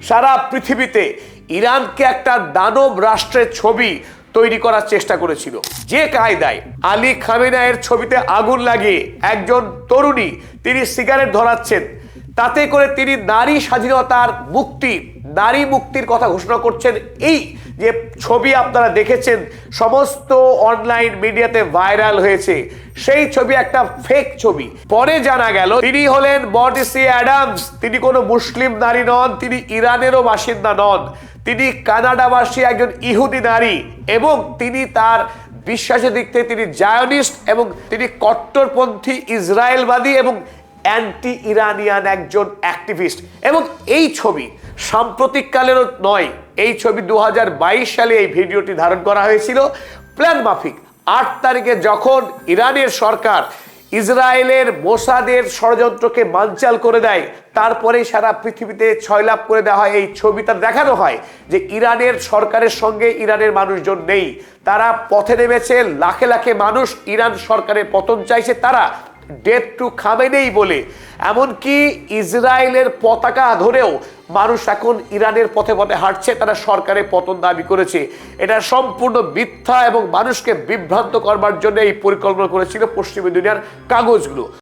সারা পৃথিবীতে ইরানকে একটা দানব রাষ্ট্রের ছবি তৈরি করার চেষ্টা করেছিল। যে কায়দায় আলী খামেনেয়ির ছবিতে আগুন লাগিয়ে একজন তরুণী তিনি সিগারেট ধরাচ্ছেন, তাতে করে তিনি নারী স্বাধীনতার মুক্তি, নারী মুক্তির কথা ঘোষণা করছেন। এই যে ছবি আপনারা দেখেছেন সমস্ত অনলাইন মিডিয়াতে ভাইরাল হয়েছে, সেই ছবি একটা ফেক ছবি। পরে জানা গেল তিনি হলেন মর্টিসি অ্যাডামস। তিনি কোনো মুসলিম নারী নন, তিনি ইরানেরও বাসিন্দা নন, তিনি কানাডাবাসী একজন ইহুদি নারী এবং তিনি তার বিশ্বাসের দিক থেকে তিনি জায়নিস্ট এবং তিনি কট্টরপন্থী ইসরায়েলবাদী এবং অ্যান্টি ইরানিয়ান একজন অ্যাক্টিভিস্ট। এবং এই ছবি সাম্প্রতিককালেরও নয়, এই ছবি 2022 সালে এই ভিডিওটি ধারণ করা হয়েছিল প্ল্যান মাফিক। 8 তারিখে যখন ইরানের সরকার ইসরায়েলের মোসাদের ষড়যন্ত্রকে বানচাল করে দেয়, তারপরেই সারা পৃথিবীতে ছয়লাভ করে দেওয়া হয় এই ছবিটা। দেখানো হয় যে ইরানের সরকারের সঙ্গে ইরানের মানুষজন নেই, তারা পথে নেমেছে, লাখে লাখে মানুষ ইরান সরকারের পতন চাইছে, তারা ডেথ টু খামেনেই বলে। এমনকি ইসরায়েলের পতাকা ধরেও মানুষ এখন ইরানের পথে পথে হাঁটছে, তারা সরকারের পতন দাবি করেছে। এটা সম্পূর্ণ মিথ্যা এবং মানুষকে বিভ্রান্ত করবার জন্য এই পরিকল্পনা করেছিল পশ্চিমী দুনিয়ার কাগজগুলো।